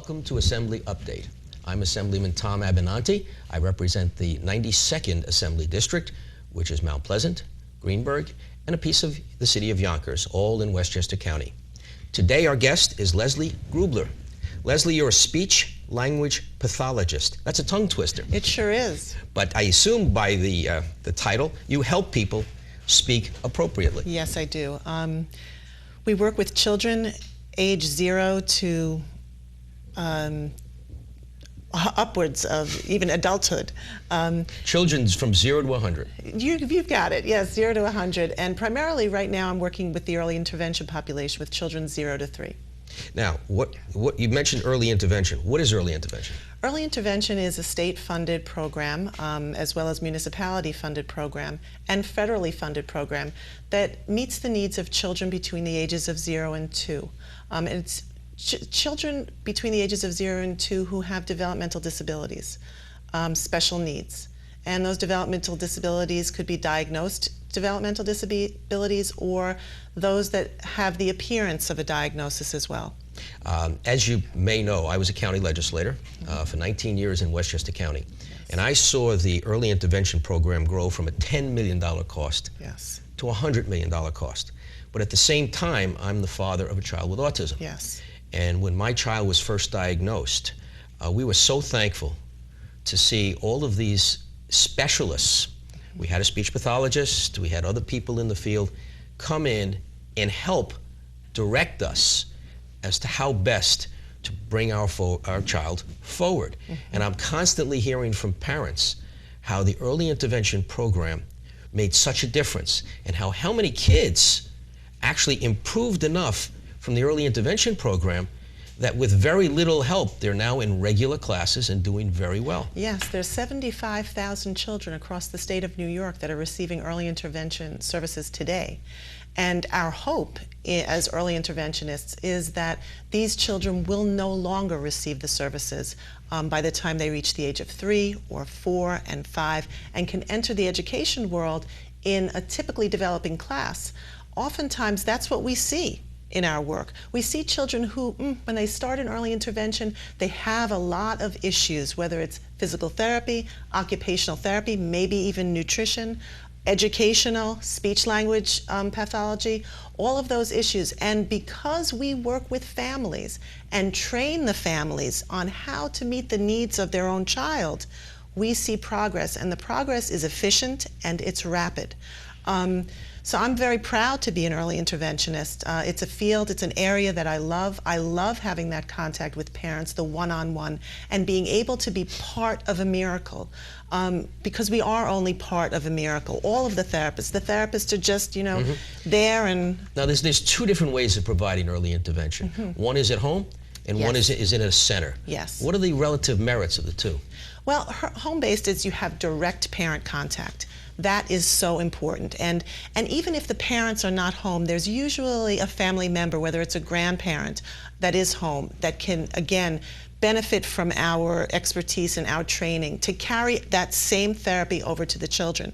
Welcome to Assembly Update. I'm Assemblyman Tom Abinanti. I represent the 92nd Assembly District, which is Mount Pleasant, Greenburgh, and a piece of the city of Yonkers, all in Westchester County. Today our guest is Leslie Grubler. Leslie, you're a speech language pathologist. That's a tongue twister. It sure is. But I assume by the title, you help people speak appropriately. Yes, I do. We work with children age 0 to upwards of even adulthood. Children's from 0 to 100. You've got it, yes, 0 to 100. And primarily right now I'm working with the early intervention population with children 0 to 3. Now, what you mentioned early intervention. What is early intervention? Early intervention is a state-funded program, as well as municipality-funded program and federally funded program that meets the needs of children between the ages of 0 and 2. And it's children between the ages of 0 and 2 who have developmental disabilities, special needs. And those developmental disabilities could be diagnosed developmental disabilities or those that have the appearance of a diagnosis as well. As you may know, I was a county legislator for 19 years in Westchester County. Yes. And I saw the early intervention program grow from a $10 million cost to a $100 million cost. But at the same time, I'm the father of a child with autism. Yes. And when my child was first diagnosed, we were so thankful to see all of these specialists. We had a speech pathologist, we had other people in the field come in and help direct us as to how best to bring our child forward. And I'm constantly hearing from parents how the early intervention program made such a difference and how many kids actually improved enough from the early intervention program that with very little help, they're now in regular classes and doing very well. Yes, there's 75,000 children across the state of New York that are receiving early intervention services today. And our hope as early interventionists is that these children will no longer receive the services by the time they reach the age of 3 or 4 and 5 and can enter the education world in a typically developing class. Oftentimes, that's what we see in our work. We see children who, when they start in early intervention, they have a lot of issues, whether it's physical therapy, occupational therapy, maybe even nutrition, educational, speech-language pathology, all of those issues. And because we work with families and train the families on how to meet the needs of their own child, we see progress, and the progress is efficient and it's rapid. So I'm very proud to be an early interventionist. It's a field, it's an area that I love. I love having that contact with parents, the one-on-one, and being able to be part of a miracle. Because we are only part of a miracle. All of the therapists are just, there and... Now there's two different ways of providing early intervention. One is at home, and one is in a center. Yes. What are the relative merits of the two? Well, home-based is you have direct parent contact. That is so important. And even if the parents are not home, there's usually a family member, whether it's a grandparent that is home, that can, again, benefit from our expertise and our training to carry that same therapy over to the children.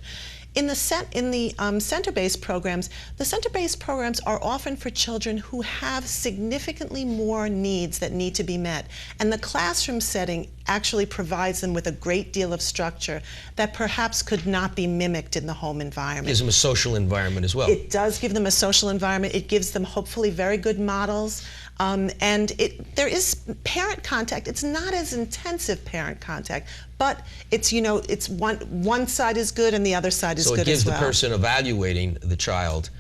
In the center-based programs, the center-based programs are often for children who have significantly more needs that need to be met. And the classroom setting actually provides them with a great deal of structure that perhaps could not be mimicked in the home environment. Gives them a social environment as well. It does give them a social environment. It gives them hopefully very good models. And there is parent contact. It's not as intensive parent contact, but it's, it's one side is good and the other side is good as well. So it gives the person evaluating the child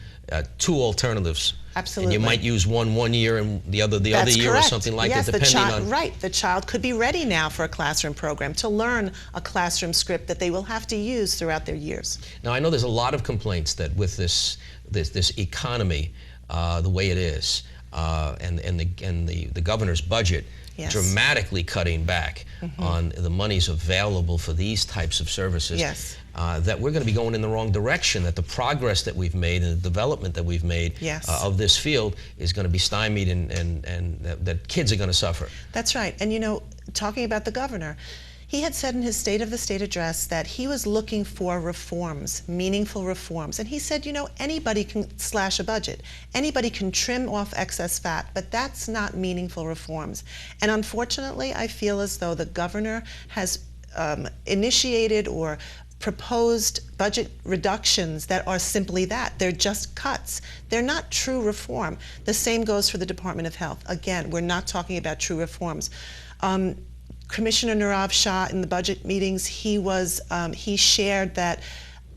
two alternatives. Absolutely. And you might use one year and the other year or something like that, depending on... Right. The child could be ready now for a classroom program to learn a classroom script that they will have to use throughout their years. Now, I know there's a lot of complaints that with this economy, the way it is, and the governor's budget dramatically cutting back on the monies available for these types of services, that we're going to be going in the wrong direction, that the progress that we've made and the development that we've made of this field is going to be stymied and that kids are going to suffer. That's right. And talking about the governor, He had said in his State of the State address that he was looking for reforms, meaningful reforms. And he said, you know, anybody can slash a budget. Anybody can trim off excess fat, but that's not meaningful reforms. And unfortunately, I feel as though the governor has initiated or proposed budget reductions that are simply that. They're just cuts. They're not true reform. The same goes for the Department of Health. Again, we're not talking about true reforms. Commissioner Nirav Shah in the budget meetings, he shared that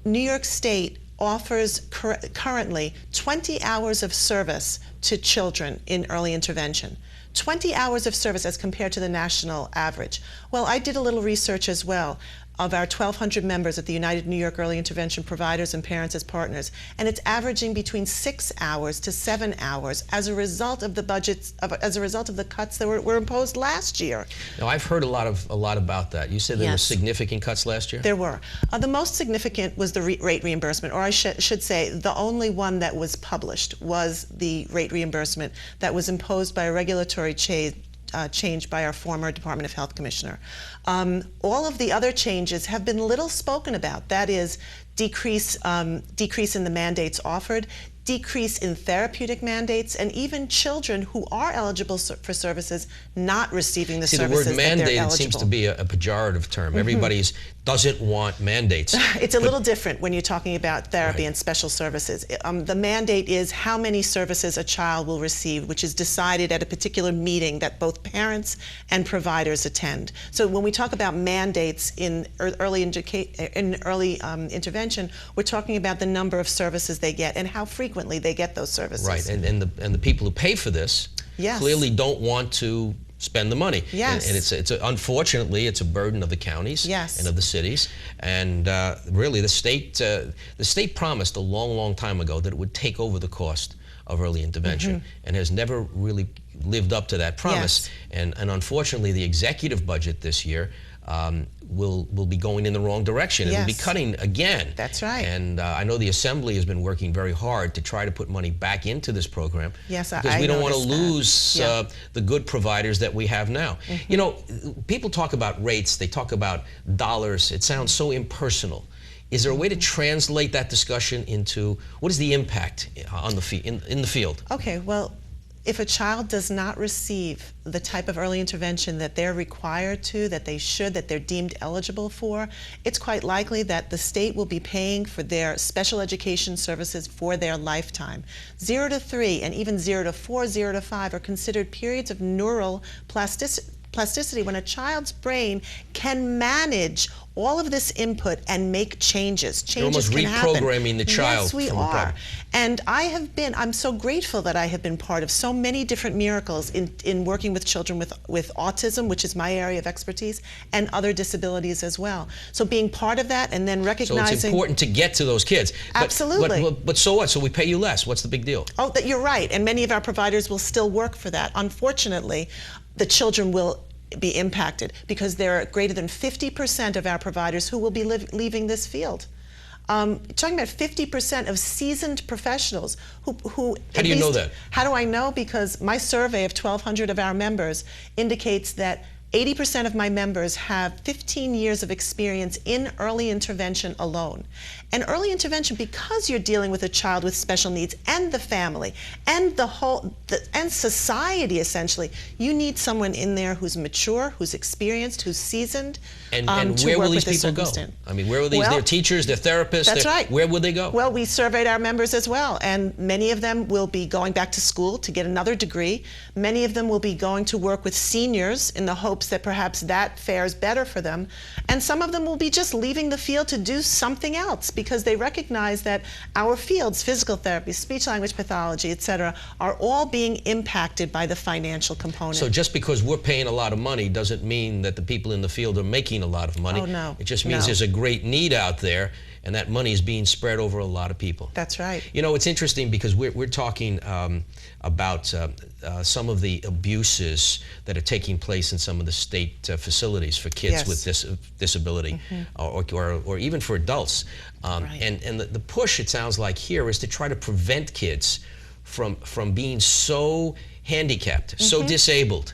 New York State offers currently 20 hours of service to children in early intervention. 20 hours of service as compared to the national average. Well, I did a little research as well of our 1,200 members at the United New York Early Intervention Providers and Parents as Partners, and it's averaging between 6 hours to 7 hours as a result of the budgets, as a result of the cuts that were imposed last year. Now, I've heard a lot about that. You said there were significant cuts last year? There were. The most significant was the rate reimbursement, or I should say the only one that was published was the rate reimbursement that was imposed by a regulatory change by our former Department of Health Commissioner. All of the other changes have been little spoken about. That is, decrease in the mandates offered, decrease in therapeutic mandates, and even children who are eligible for services not receiving the services that they're eligible. The word mandate seems to be a pejorative term. Everybody doesn't want mandates. It's a little different when you're talking about therapy and special services. The mandate is how many services a child will receive, which is decided at a particular meeting that both parents and providers attend. So when we talk about mandates in early intervention, we're talking about the number of services they get and how frequently they get those services. Right, and the people who pay for this clearly don't want to spend the money. Yes. And unfortunately, it's a burden of the counties and of the cities. And really, the state promised a long, long time ago that it would take over the cost of early intervention and has never really lived up to that promise. And unfortunately, the executive budget this year will be going in the wrong direction. It will be cutting again. That's right. And I know the Assembly has been working very hard to try to put money back into this program. Yes, because we don't want to lose the good providers that we have now. You know, people talk about rates, they talk about dollars. It sounds so impersonal. Is there a way to translate that discussion into what is the impact on the in the field? Okay, well, if a child does not receive the type of early intervention that they're required to, that they should, that they're deemed eligible for, it's quite likely that the state will be paying for their special education services for their lifetime. 0 to 3 and even 0 to 4, 0 to 5 are considered periods of neural plasticity when a child's brain can manage all of this input and make changes. Changes can happen. You're almost reprogramming the child. Yes, we are. And I'm so grateful that I have been part of so many different miracles in working with children with autism, which is my area of expertise, and other disabilities as well. So being part of that and then recognizing... So it's important to get to those kids. Absolutely. But so what? So we pay you less. What's the big deal? Oh, you're right. And many of our providers will still work for that. Unfortunately, the children will be impacted because there are greater than 50% of our providers who will be leaving this field. Talking about 50% of seasoned professionals who How do you know that? How do I know? Because my survey of 1,200 of our members indicates that 80% of my members have 15 years of experience in early intervention alone. And early intervention, because you're dealing with a child with special needs and the family and and society essentially, you need someone in there who's mature, who's experienced, who's seasoned. And where will these people go? I mean, where will these? They're teachers, they're therapists. That's right. Where will they go? Well, we surveyed our members as well, and many of them will be going back to school to get another degree. Many of them will be going to work with seniors in the hopes that perhaps that fares better for them. And some of them will be just leaving the field to do something else because they recognize that our fields, physical therapy, speech language pathology, etc., are all being impacted by the financial component. So just because we're paying a lot of money doesn't mean that the people in the field are making a lot of money. Oh, no. It just means there's a great need out there, and that money is being spread over a lot of people. That's right. You know, it's interesting because we're talking about some of the abuses that are taking place in some of the state facilities for kids with disability, or even for adults. And the push, it sounds like here, is to try to prevent kids from being so handicapped, so disabled,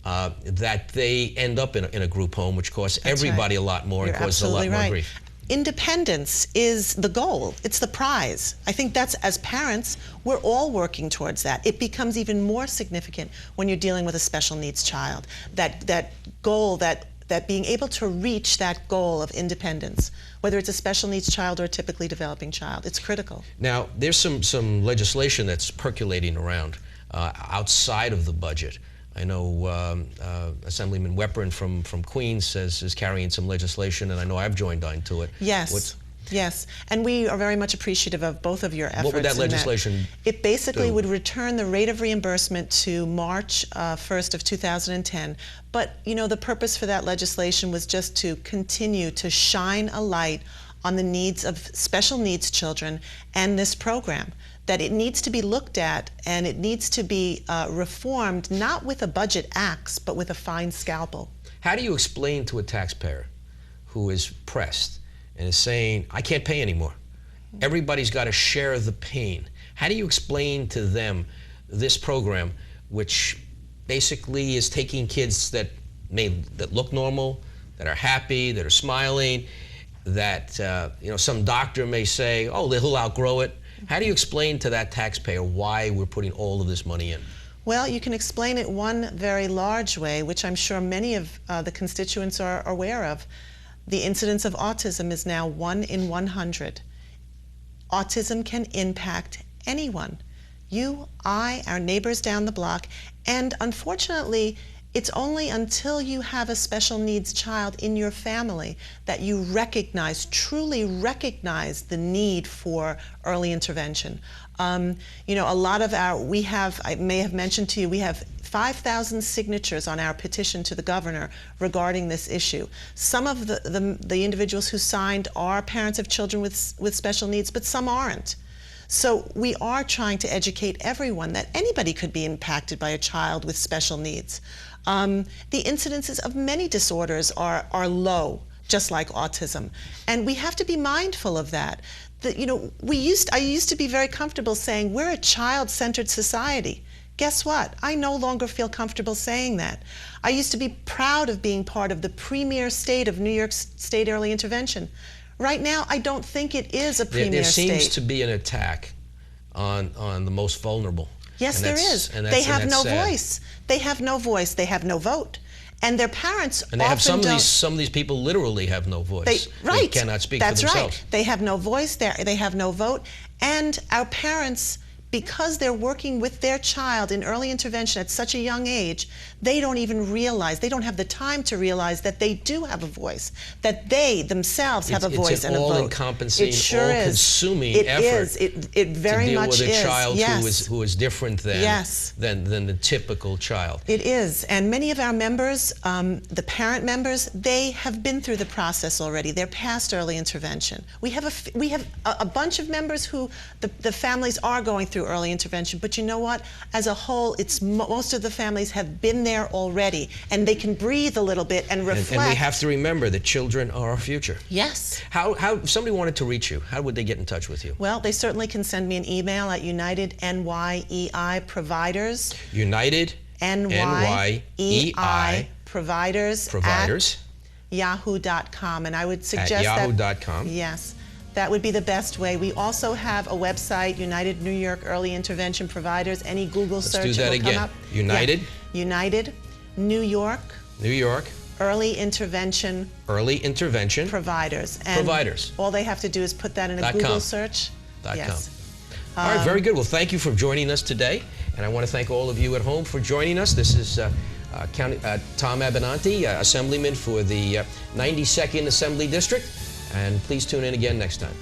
that they end up in a group home, which costs That's everybody right. a lot more You're and causes a lot absolutely more right. grief. Independence is the goal. It's the prize. I think that's, as parents, we're all working towards that. It becomes even more significant when you're dealing with a special needs child. That goal, that being able to reach that goal of independence, whether it's a special needs child or a typically developing child, it's critical. Now, there's some legislation that's percolating around outside of the budget. I know Assemblyman Weprin from Queens is carrying some legislation, and I know I've joined on to it. Yes. Yes, and we are very much appreciative of both of your efforts. What would that legislation It basically do? would return the rate of reimbursement to March 1st of 2010. But, you know, the purpose for that legislation was just to continue to shine a light on the needs of special needs children and this program. That it needs to be looked at and it needs to be reformed, not with a budget axe, but with a fine scalpel. How do you explain to a taxpayer who is pressed and is saying, I can't pay anymore? Everybody's got to share the pain. How do you explain to them this program, which basically is taking kids that look normal, that are happy, that are smiling, that some doctor may say, oh, he'll outgrow it. How do you explain to that taxpayer why we're putting all of this money in? Well, you can explain it one very large way, which I'm sure many of the constituents are aware of. The incidence of autism is now 1 in 100. Autism can impact anyone. You, I, our neighbors down the block, and unfortunately, it's only until you have a special needs child in your family that you truly recognize the need for early intervention. You know, a lot of I may have mentioned to you, we have 5,000 signatures on our petition to the governor regarding this issue. Some of the individuals who signed are parents of children with special needs, but some aren't. So we are trying to educate everyone that anybody could be impacted by a child with special needs. The incidences of many disorders are low, just like autism. And we have to be mindful of that. You know, I used to be very comfortable saying we're a child-centered society. Guess what? I no longer feel comfortable saying that. I used to be proud of being part of the premier state of New York State early intervention. Right now, I don't think it is a premier state. There seems to be an attack on the most vulnerable. Yes, there is. They have no voice. They have no voice. They have no vote. And their parents and they have some of these people literally have no voice. They cannot speak for themselves. That's right. They have no voice. They have no vote. And our parents, because they're working with their child in early intervention at such a young age, they don't even realize, they don't have the time to realize that they do have a voice, that they themselves have a voice and a vote. It's an all-encompassing, all-consuming effort it very much is. To deal with a child yes. who is different than, yes. than the typical child. It is, and many of our members, the parent members, they have been through the process already. They're past early intervention. We have a bunch of members who the families are going through early intervention, but you know what? As a whole, most of the families have been there already, and they can breathe a little bit and reflect. And we have to remember that children are our future. Yes. How if somebody wanted to reach you, how would they get in touch with you? Well, they certainly can send me an email at United NYEI Providers. United NYEI Providers at yahoo.com, and I would suggest at yahoo.com. Yes. That would be the best way. We also have a website, United New York Early Intervention Providers. Any Google search Let's do that will again. come up. United? Yeah. United New York Early Intervention Providers. And Providers. all they have to do is put that in a Google search. Yes. All right, very good. Well, thank you for joining us today. And I want to thank all of you at home for joining us. This is Tom Abinanti, Assemblyman for the 92nd Assembly District. And please tune in again next time.